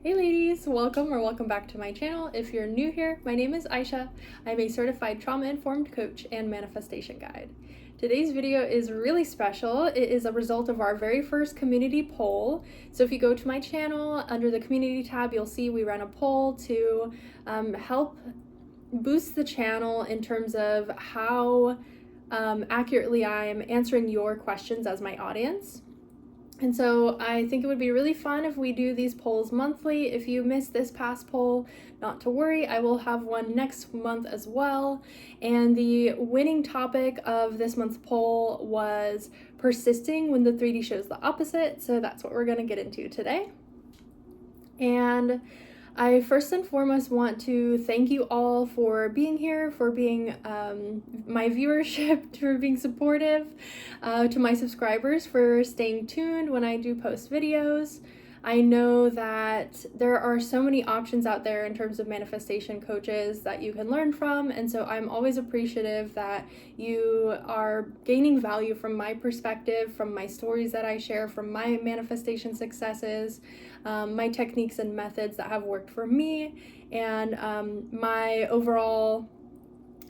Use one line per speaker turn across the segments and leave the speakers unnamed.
Hey ladies, welcome back to my channel. If you're new here, my name is Aisha. I'm a certified trauma-informed coach and manifestation guide. Today's video is really special. It is a result of our very first community poll. So if you go to my channel, under the community tab, you'll see we ran a poll to help boost the channel in terms of how accurately I'm answering your questions as my audience. And so I think it would be really fun if we do these polls monthly. If you missed this past poll, not to worry, I will have one next month as well. And the winning topic of this month's poll was persisting when the 3D shows the opposite. So that's what we're going to get into today. And I first and foremost want to thank you all for being here, for being my viewership, for being supportive, to my subscribers for staying tuned when I do post videos. I know that there are so many options out there in terms of manifestation coaches that you can learn from, and so I'm always appreciative that you are gaining value from my perspective, from my stories that I share, from my manifestation successes, my techniques and methods that have worked for me, and my overall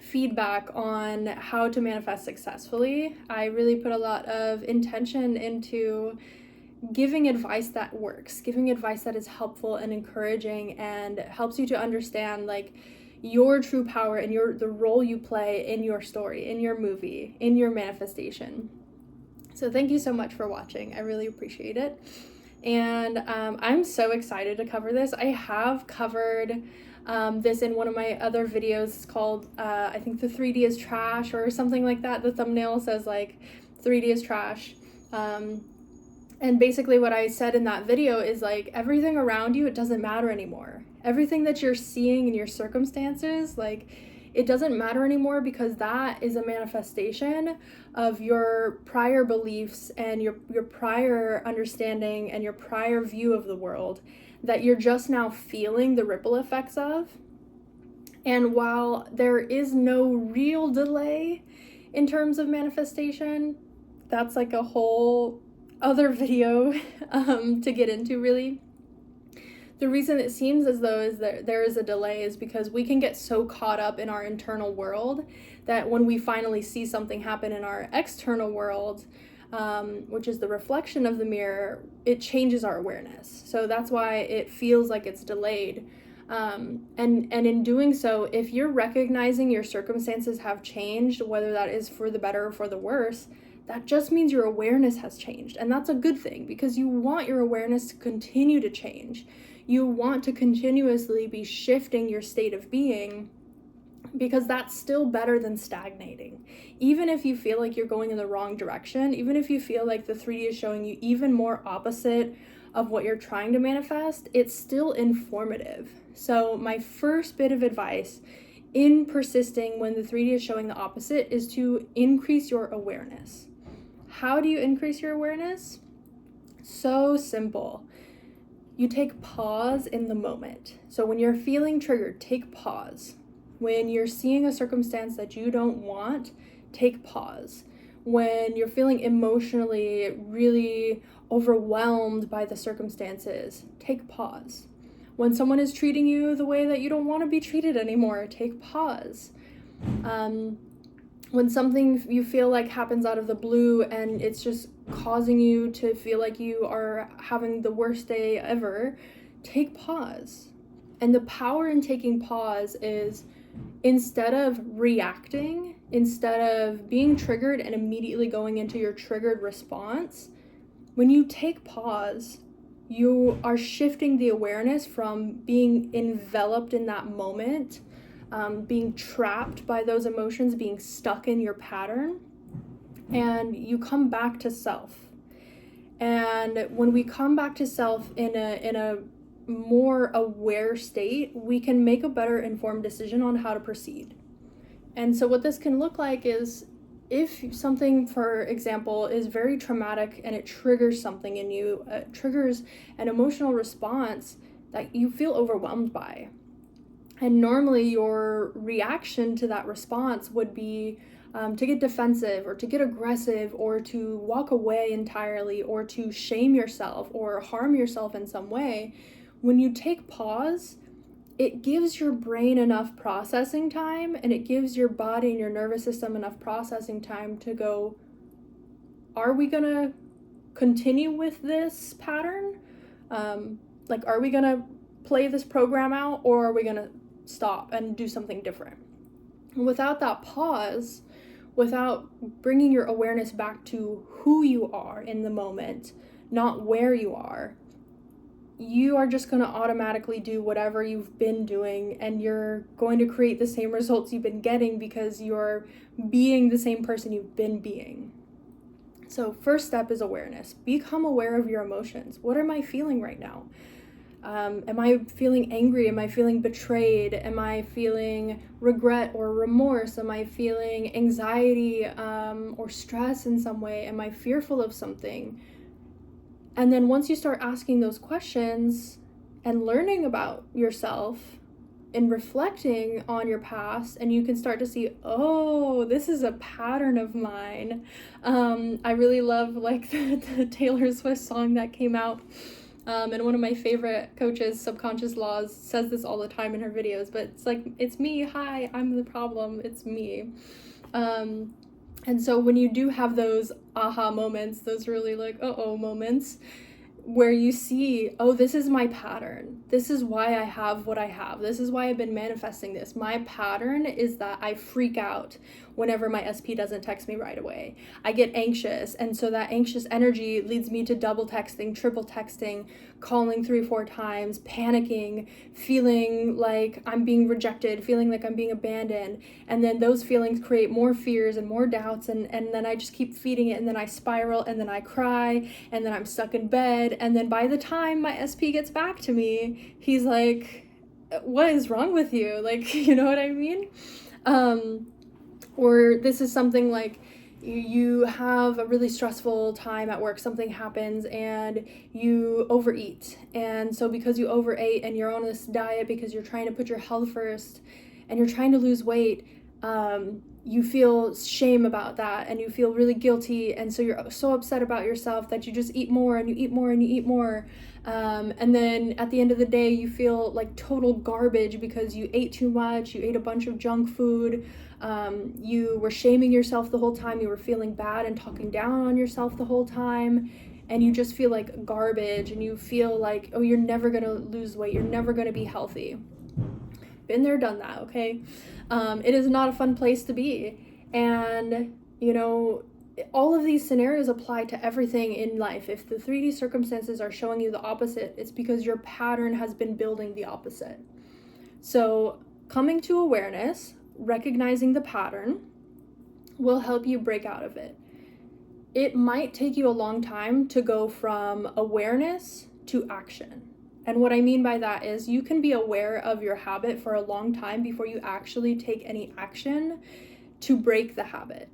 feedback on how to manifest successfully. I really put a lot of intention into giving advice that works, giving advice that is helpful and encouraging and helps you to understand like your true power and the role you play in your story, in your movie, in your manifestation. So thank you so much for watching. I really appreciate it. And I'm so excited to cover this. I have covered this in one of my other videos. It's called, I think the 3D is trash or something like that. The thumbnail says like 3D is trash. And basically what I said in that video is like everything around you, it doesn't matter anymore. Everything that you're seeing in your circumstances, like it doesn't matter anymore because that is a manifestation of your prior beliefs and your prior understanding and your prior view of the world that you're just now feeling the ripple effects of. And while there is no real delay in terms of manifestation, that's like a whole other video to get into really. The reason it seems as though is that there is a delay is because we can get so caught up in our internal world that when we finally see something happen in our external world, which is the reflection of the mirror, it changes our awareness. So that's why it feels like it's delayed. And in doing so, if you're recognizing your circumstances have changed, whether that is for the better or for the worse, that just means your awareness has changed. And that's a good thing because you want your awareness to continue to change. You want to continuously be shifting your state of being because that's still better than stagnating. Even if you feel like you're going in the wrong direction, even if you feel like the 3D is showing you even more opposite of what you're trying to manifest, it's still informative. So my first bit of advice in persisting when the 3D is showing the opposite is to increase your awareness. How do you increase your awareness? So simple. You take pause in the moment. So when you're feeling triggered, take pause. When you're seeing a circumstance that you don't want, take pause. When you're feeling emotionally really overwhelmed by the circumstances, take pause. When someone is treating you the way that you don't want to be treated anymore, take pause. When something you feel like happens out of the blue and it's just causing you to feel like you are having the worst day ever, take pause. And the power in taking pause is instead of reacting, instead of being triggered and immediately going into your triggered response, when you take pause, you are shifting the awareness from being enveloped in that moment, being trapped by those emotions, being stuck in your pattern, and you come back to self. And when we come back to self in a more aware state, we can make a better informed decision on how to proceed. And so what this can look like is if something, for example, is very traumatic and it triggers something in you, triggers an emotional response that you feel overwhelmed by. And normally your reaction to that response would be to get defensive or to get aggressive or to walk away entirely or to shame yourself or harm yourself in some way. when you take pause, it gives your brain enough processing time, and it gives your body and your nervous system enough processing time to go, are we gonna continue with this pattern? Are we gonna play this program out, or are we gonna stop and do something different? And without that pause, without bringing your awareness back to who you are in the moment, not where you are just going to automatically do whatever you've been doing, and you're going to create the same results you've been getting because you're being the same person you've been being. So first step is awareness. Become aware of your emotions. What am I feeling right now? Am I feeling angry? Am I feeling betrayed? Am I feeling regret or remorse? Am I feeling anxiety or stress in some way? Am I fearful of something? And then once you start asking those questions and learning about yourself and reflecting on your past, and you can start to see, oh, this is a pattern of mine. I really love the Taylor Swift song that came out. And one of my favorite coaches, Subconscious Laws, says this all the time in her videos, but it's me, hi, I'm the problem, it's me. And so when you do have those aha moments, those really uh-oh moments, where you see, oh, this is my pattern. This is why I have what I have. This is why I've been manifesting this. My pattern is that I freak out whenever my SP doesn't text me right away. I get anxious, and so that anxious energy leads me to double texting, triple texting, calling 3-4 times, panicking, feeling like I'm being rejected, feeling like I'm being abandoned. And then those feelings create more fears and more doubts, and then I just keep feeding it, and then I spiral, and then I cry, and then I'm stuck in bed. And then by the time my SP gets back to me, he's like, what is wrong with you? You know what I mean? Or this is something like you have a really stressful time at work, something happens and you overeat. And so because you overate and you're on this diet because you're trying to put your health first and you're trying to lose weight, you feel shame about that and you feel really guilty. And so you're so upset about yourself that you just eat more and you eat more and you eat more. And then at the end of the day, you feel like total garbage because you ate too much, you ate a bunch of junk food, you were shaming yourself the whole time, you were feeling bad and talking down on yourself the whole time, and you just feel like garbage, and you feel like, oh, you're never gonna lose weight, you're never gonna be healthy. Been there, done that, okay? It is not a fun place to be. And, all of these scenarios apply to everything in life. If the 3D circumstances are showing you the opposite, it's because your pattern has been building the opposite. So coming to awareness, recognizing the pattern, will help you break out of it. It might take you a long time to go from awareness to action. And what I mean by that is you can be aware of your habit for a long time before you actually take any action to break the habit.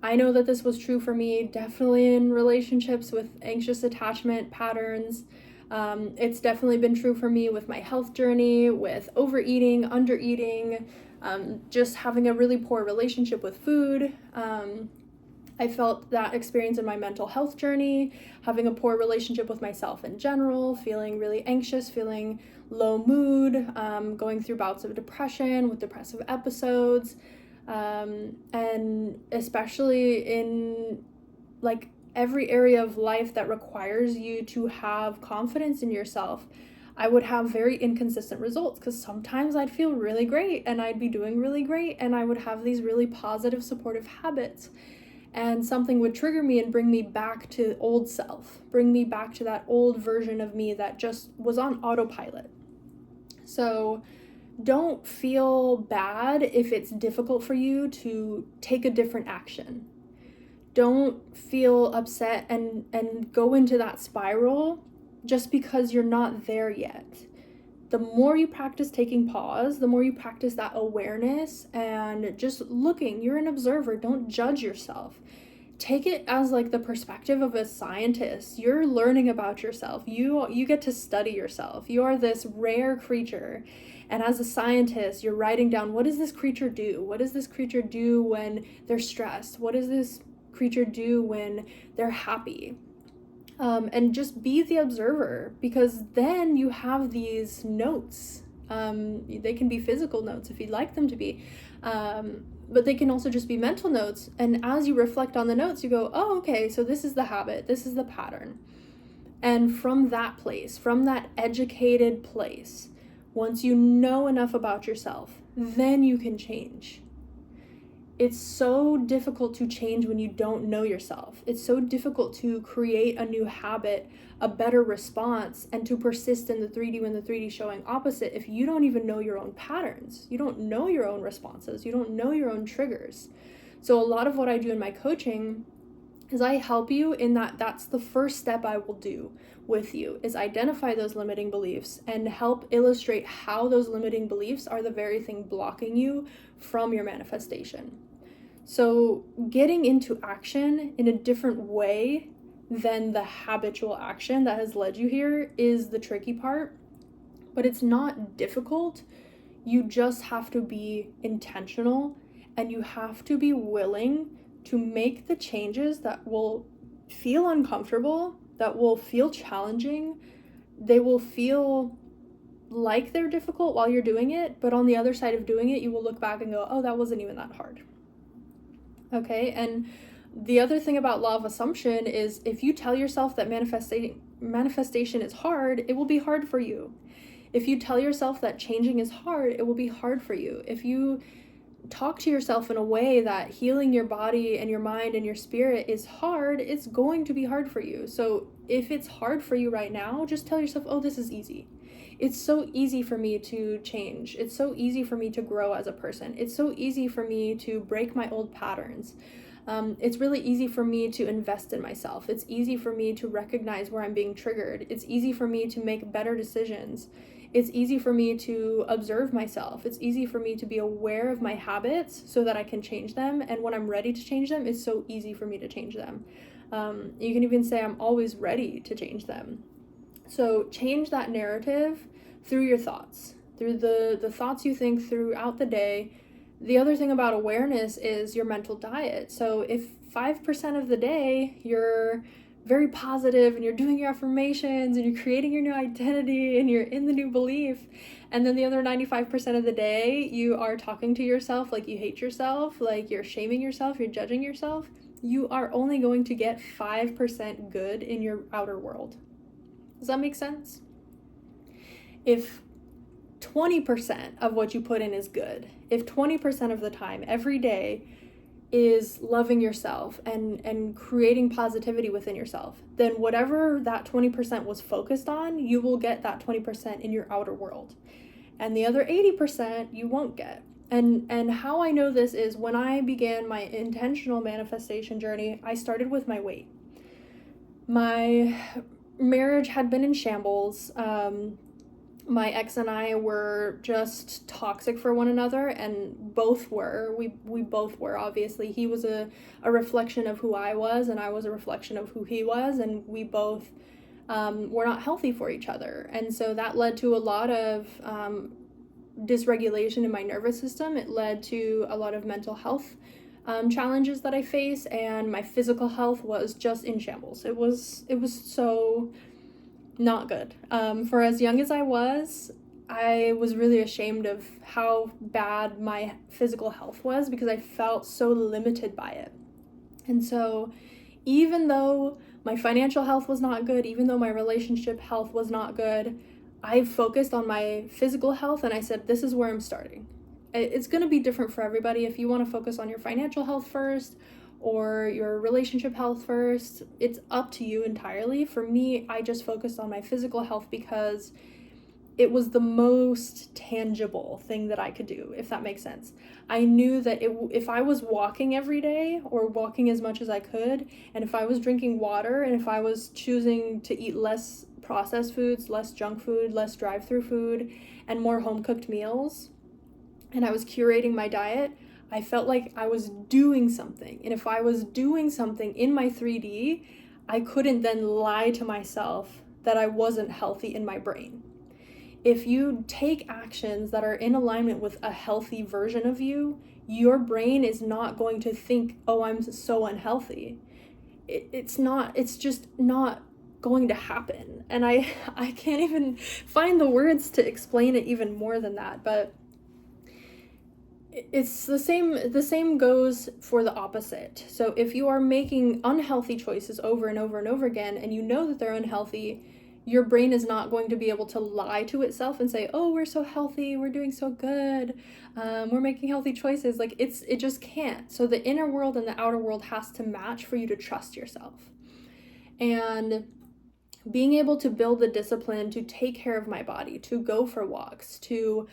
I know that this was true for me, definitely in relationships with anxious attachment patterns. It's definitely been true for me with my health journey, with overeating, undereating, just having a really poor relationship with food. I felt that experience in my mental health journey, having a poor relationship with myself in general, feeling really anxious, feeling low mood, going through bouts of depression with depressive episodes, and especially in every area of life that requires you to have confidence in yourself. I would have very inconsistent results because sometimes I'd feel really great and I'd be doing really great and I would have these really positive, supportive habits. And something would trigger me and bring me back to old self, bring me back to that old version of me that just was on autopilot. So don't feel bad if it's difficult for you to take a different action. Don't feel upset and go into that spiral just because you're not there yet. The more you practice taking pause, the more you practice that awareness and just looking, you're an observer, don't judge yourself. Take it as the perspective of a scientist. You're learning about yourself. You get to study yourself. You are this rare creature. And as a scientist, you're writing down, what does this creature do? What does this creature do when they're stressed? What does this creature do when they're happy? And just be the observer, because then you have these notes. They can be physical notes if you'd like them to be, but they can also just be mental notes. And as you reflect on the notes, you go, oh, okay, so this is the habit, this is the pattern. And from that place, from that educated place, once you know enough about yourself, then you can change. It's so difficult to change when you don't know yourself. It's so difficult to create a new habit, a better response, and to persist in the 3D when the 3D is showing opposite if you don't even know your own patterns. You don't know your own responses. You don't know your own triggers. So a lot of what I do in my coaching is I help you in that's the first step I will do with you, is identify those limiting beliefs and help illustrate how those limiting beliefs are the very thing blocking you from your manifestation. So getting into action in a different way than the habitual action that has led you here is the tricky part, but it's not difficult. You just have to be intentional, and you have to be willing to make the changes that will feel uncomfortable, that will feel challenging. They will feel like they're difficult while you're doing it, but on the other side of doing it, you will look back and go, oh, that wasn't even that hard. Okay, and the other thing about law of assumption is if you tell yourself that manifestation is hard, it will be hard for you. If you tell yourself that changing is hard, it will be hard for you. If you talk to yourself in a way that healing your body and your mind and your spirit is hard, it's going to be hard for you. So if it's hard for you right now, just tell yourself, oh, this is easy. It's so easy for me to change. It's so easy for me to grow as a person. It's so easy for me to break my old patterns. It's really easy for me to invest in myself. It's easy for me to recognize where I'm being triggered. It's easy for me to make better decisions. It's easy for me to observe myself. It's easy for me to be aware of my habits so that I can change them. And when I'm ready to change them, it's so easy for me to change them. You can even say I'm always ready to change them. So change that narrative through your thoughts, through the thoughts you think throughout the day. The other thing about awareness is your mental diet. So if 5% of the day you're very positive and you're doing your affirmations and you're creating your new identity and you're in the new belief, and then the other 95% of the day you are talking to yourself like you hate yourself, like you're shaming yourself, you're judging yourself, you are only going to get 5% good in your outer world. Does that make sense? If 20% of what you put in is good, if 20% of the time, every day, is loving yourself and creating positivity within yourself, then whatever that 20% was focused on, you will get that 20% in your outer world. And the other 80% you won't get. And how I know this is when I began my intentional manifestation journey, I started with my weight. My marriage had been in shambles. My ex and I were just toxic for one another, and both were. We both were, obviously. He was a reflection of who I was, and I was a reflection of who he was, and we both were not healthy for each other. And so that led to a lot of dysregulation in my nervous system. It led to a lot of mental health challenges that I face, and my physical health was just in shambles. It was so not good. For as young as I was really ashamed of how bad my physical health was because I felt so limited by it. And so even though my financial health was not good, even though my relationship health was not good, I focused on my physical health, and I said, this is where I'm starting. It's going to be different for everybody. If you want to focus on your financial health first or your relationship health first, it's up to you entirely. For me, I just focused on my physical health because it was the most tangible thing that I could do, if that makes sense. I knew that if I was walking every day or walking as much as I could, and if I was drinking water, and if I was choosing to eat less processed foods, less junk food, less drive-through food, and more home-cooked meals, and I was curating my diet, I felt like I was doing something. And if I was doing something in my 3D, I couldn't then lie to myself that I wasn't healthy in my brain. If you take actions that are in alignment with a healthy version of you, your brain is not going to think, oh, I'm so unhealthy. It's just not going to happen. And I can't even find the words to explain it even more than that, but it's the same goes for the opposite. So if you are making unhealthy choices over and over and over again, and you know that they're unhealthy, your brain is not going to be able to lie to itself and say, oh, we're so healthy, we're doing so good, we're making healthy choices. Like it just can't. So the inner world and the outer world has to match for you to trust yourself. And being able to build the discipline to take care of my body, to go for walks, to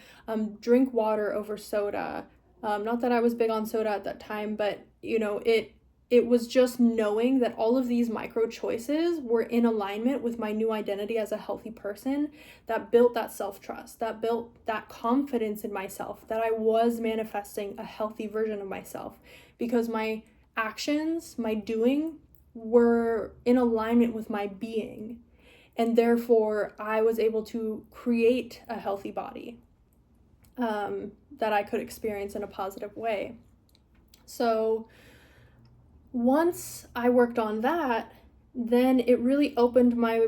drink water over soda. Not that I was big on soda at that time, but it was just knowing that all of these micro choices were in alignment with my new identity as a healthy person that built that self-trust, that built that confidence in myself, that I was manifesting a healthy version of myself, because my actions, my doing, were in alignment with my being, and therefore I was able to create a healthy body that I could experience in a positive way. So once I worked on that, then it really opened my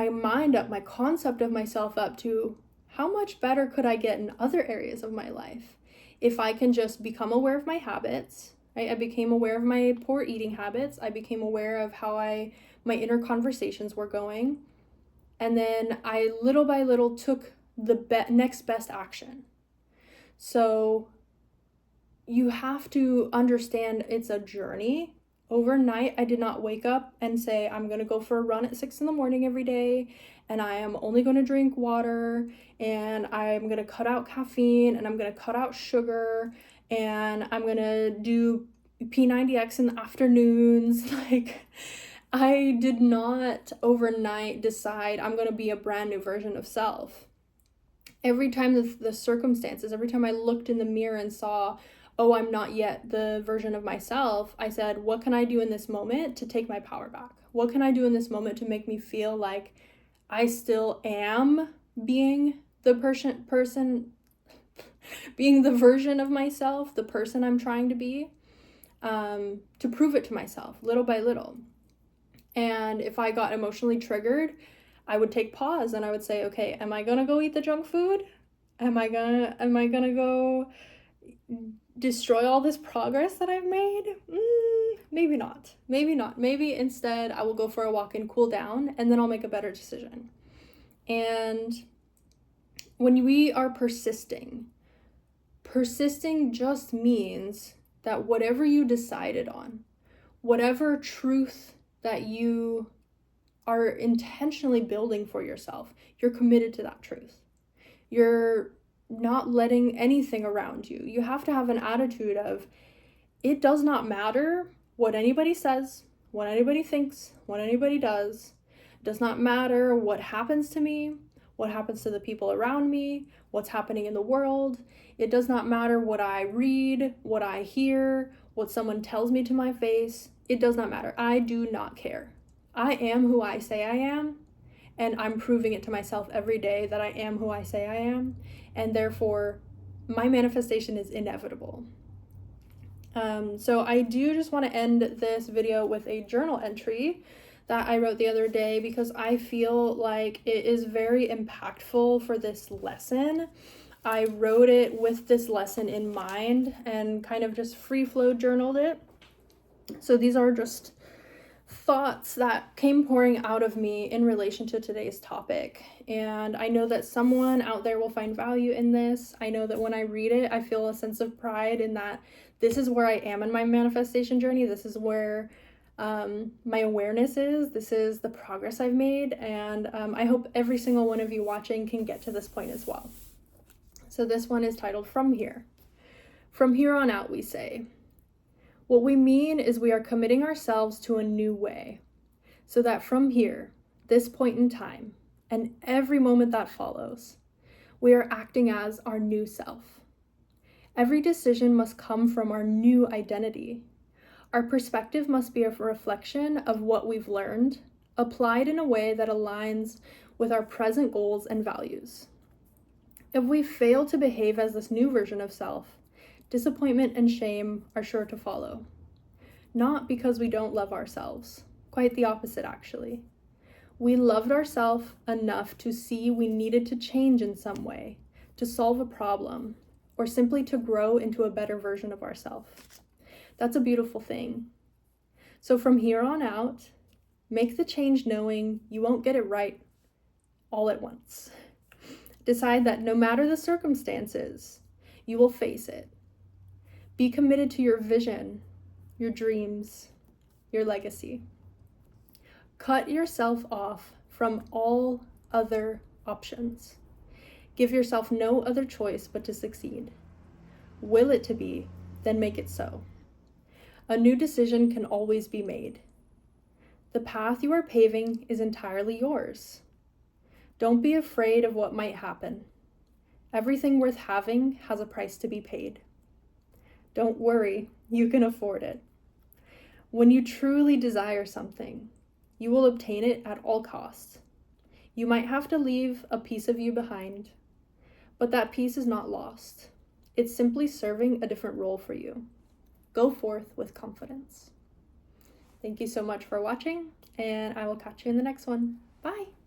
mind up, my concept of myself up to how much better could I get in other areas of my life if I can just become aware of my habits. Right? I became aware of my poor eating habits. I became aware of how my inner conversations were going. And then I little by little took the next best action. So you have to understand it's a journey. Overnight, I did not wake up and say, I'm going to go for a run at 6 a.m. every day, and I am only going to drink water, and I'm going to cut out caffeine, and I'm going to cut out sugar, and I'm going to do P90X in the afternoons. Like, I did not overnight decide I'm going to be a brand new version of self. Every time the circumstances, every time I looked in the mirror and saw, oh, I'm not yet the version of myself, I said, what can I do in this moment to take my power back? What can I do in this moment to make me feel like I still am being the person, being the version of myself, the person I'm trying to be, to prove it to myself little by little. And if I got emotionally triggered, I would take pause and I would say, okay, am I gonna go eat the junk food? Am I gonna go destroy all this progress that I've made? Maybe not. Maybe instead I will go for a walk and cool down, and then I'll make a better decision. And when we are persisting just means that whatever you decided on, whatever truth that you are intentionally building for yourself, you're committed to that truth. You're not letting anything around you. You have to have an attitude of, it does not matter what anybody says, what anybody thinks, what anybody does. It does not matter what happens to me, what happens to the people around me, what's happening in the world. It does not matter what I read, what I hear, what someone tells me to my face. It does not matter. I do not care. I am who I say I am, and I'm proving it to myself every day that I am who I say I am, and therefore my manifestation is inevitable. So I do just want to end this video with a journal entry that I wrote the other day, because I feel like it is very impactful for this lesson. I wrote it with this lesson in mind and kind of just free flow journaled it. So these are just thoughts that came pouring out of me in relation to today's topic. And I know that someone out there will find value in this. I know that when I read it, I feel a sense of pride in that this is where I am in my manifestation journey. This is where my awareness is. This is the progress I've made. And I hope every single one of you watching can get to this point as well. So this one is titled From Here. From here on out, we say. What we mean is we are committing ourselves to a new way, so that from here, this point in time, and every moment that follows, we are acting as our new self. Every decision must come from our new identity. Our perspective must be a reflection of what we've learned, applied in a way that aligns with our present goals and values. If we fail to behave as this new version of self, disappointment and shame are sure to follow. Not because we don't love ourselves, quite the opposite actually. We loved ourselves enough to see we needed to change in some way, to solve a problem, or simply to grow into a better version of ourselves. That's a beautiful thing. So from here on out, make the change knowing you won't get it right all at once. Decide that no matter the circumstances, you will face it. Be committed to your vision, your dreams, your legacy. Cut yourself off from all other options. Give yourself no other choice but to succeed. Will it to be, then make it so. A new decision can always be made. The path you are paving is entirely yours. Don't be afraid of what might happen. Everything worth having has a price to be paid. Don't worry, you can afford it. When you truly desire something, you will obtain it at all costs. You might have to leave a piece of you behind, but that piece is not lost. It's simply serving a different role for you. Go forth with confidence. Thank you so much for watching, and I will catch you in the next one. Bye.